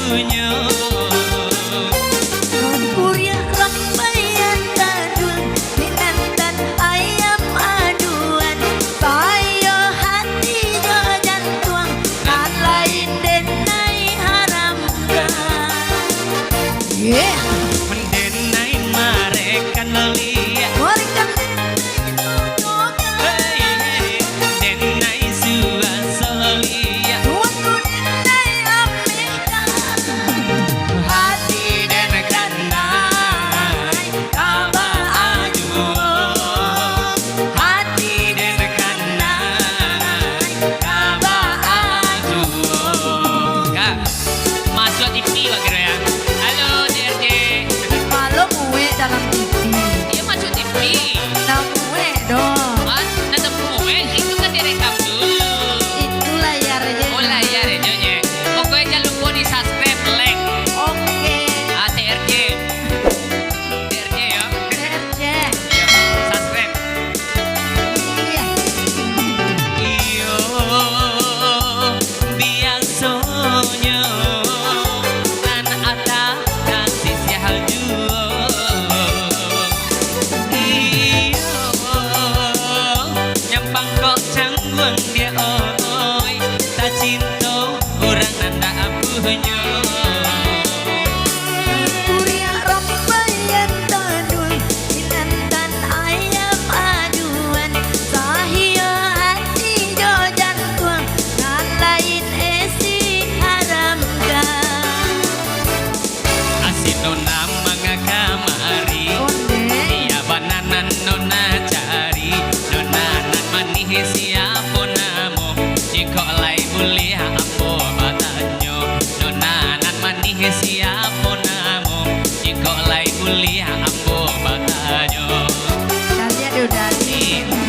abunya. Kuria rambayan dadul minantan ayam aduan saya hati jo jantuang kan lain denai haramkan. Yeah. Mendenai marekan liya. Warikan denai tujuan. Hey, denai suasa liya. Tuanku denai Amerika. Hati dan kanai kaba aju. Hati dan kanai kaba aju. Kak, masuk TV wak kira ya. Halo DRJ. Malu muwe dalam TV. Dia masuk TV. Nah muwe dong. Ah, nanti itu kan direkam dulu. Itu layarnya. Oh layar ya Nyonya. Pokoknya jangan lupa di subscribe, like. Oke. TRJ. TRJ ya. TRJ. Ya, subscribe. Iya. Iyo biasanya nan ada kasih sihalju. Iyo nyampang kok canggung dia oi tak cinta orang nanda abuhnya. Kuria rambayan dadul minantan ayam aduan sahia hati jo jantuang nan lain esi haramkan. Asin nona mengakamari. Onde. Dia bananan nona cari. Nonanan manih siapa namo. Jika lai mulia ambo batanyo. Nonanan manih siapa namo. Jika lai mulia ambo batanyo. Dalia de udali.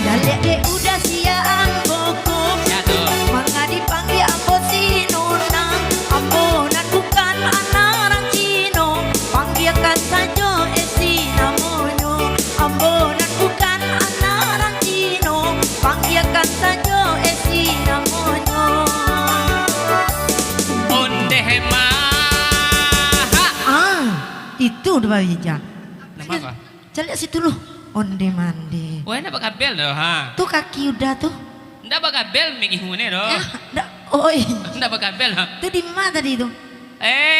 Dalia de udah siang boko. Jatuh. Mangga dipanggil ambo si nona. Ambonan bukan anak orang Cino. Panggilkan saja esi namonyo. Ambonan bukan anak orang Cino. Panggilkan saja esi namonyo. Onde maha. Ah, itu udah bija. Nama apa? Calik situ loh. Onde mande. Wah, ndak bakal doh ha. Tuh kaki udah tuh. Ndak bakal bel mengihune doh. Oi, Ndak bakal bel ha. tuh di mana tadi itu?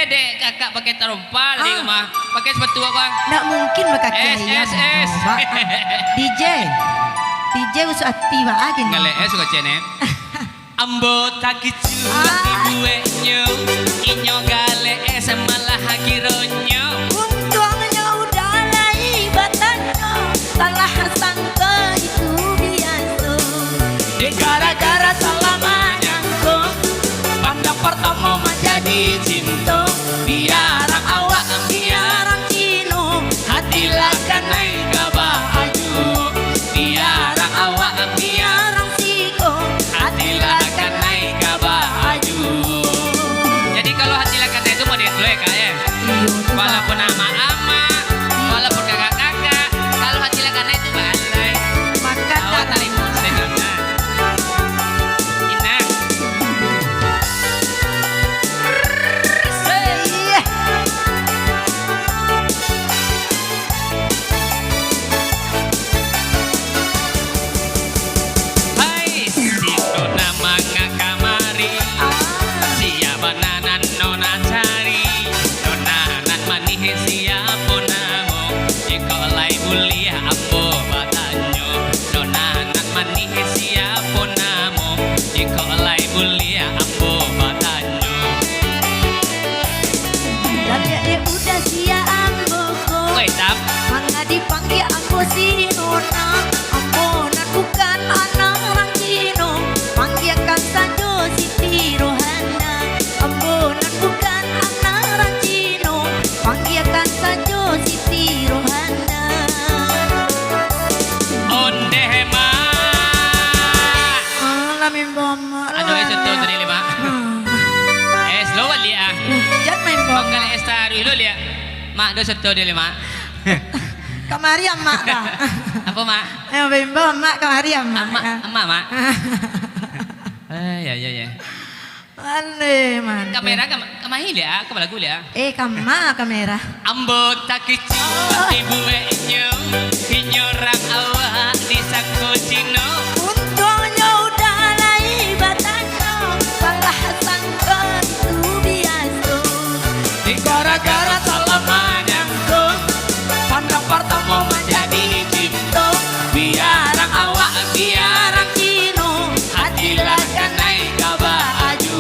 Dek kakak pakai terompal di Ah. rumah. Pakai sepatu apa? Nggak mungkin berkaki Es, ayam. es, es. Coba. DJ usah hati lagi nih. Ngale suka cenet. Ambo tak kicu ibuwe nyo. Inyo gale malah hagironyo. Untungnya udah lai batannya. Salah sangka itu biasa. Gara-gara salah menyangka. Pandang pertama menjadi cinta. Biarang awak Biarang Cino. hatilah kanai gabah aju. Biarang awak Biarang Siko. hatilah kanai gabah aju. Jadi kalau hatilah kanai itu mau ditulis kak ya. Walaupun nama ama, walaupun kakak-kakak, kalau hatilah kanai itu balai. Maka Awak tali muslimnya. Inang. iya. Hai, si nona manga kamari. Siapa nanan nona cari. Nonanan manih siapa namo. Jika lai mulia ambo batanyo. Nonanan manih siapa namo. Jika lai mulia ambo batanyo. Dalia dia udah siang boko. Koi tap. Mangga dipanggil ambo si nona. Ambonan bukan anak orang Cino. Panggilkan saja Siti Rohana. Ambonan bukan anak orang Cino. Panggilkan saja Siti Rohana. Onde ma. Alah mimba. Aduh itu tuh dari lima. Slow ali ah. Jangan main bom. Panggal esta dulu lihat. Mak do seto dari lima. Kamari emak dah. Apa mak? Ayo bimbo emak kamari emak. Emak, emak mak. Ya ya ya. Ale man. Kamera kamahil ya, kabalago ya. Kama kamera. Ambot tak kecil ibu inyo rang awak di sangko cino. Untungnya udah lai batano, salah sangka tu biasa. Di gara-gara salaman yang tuh, pandang pertama menjadi cinta. Biarang awak biarang cino, hatilah kanai kabaju.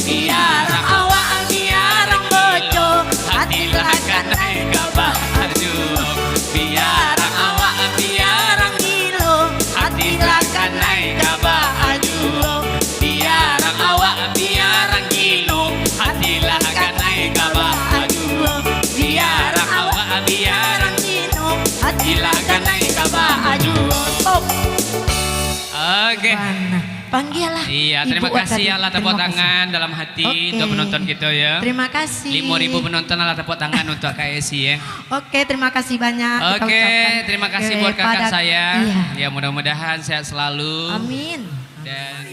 Biarang awak biarang bojo, hatilah kanai kabaju. Biarang awak biarang gilo, hatilah kanai kabaju. Biarang awak biarang gilo, hatilah kanai kabaju. Biarang awak biarang Cino, hatilah kanai kabaju. Stop. Oke. Mana? Panggil lah. Iya, terima Ibu kasih tadi. alat tepuk Terima tangan dalam hati Oke. untuk penonton kita ya. Terima kasih. 5.000 penonton alat tepuk tangan untuk KSI ya. Oke, terima kasih banyak. kita Oke, ucapkan terima kasih buat kakak kepada- saya. Iya. Ya mudah-mudahan sehat selalu. Amin. Dan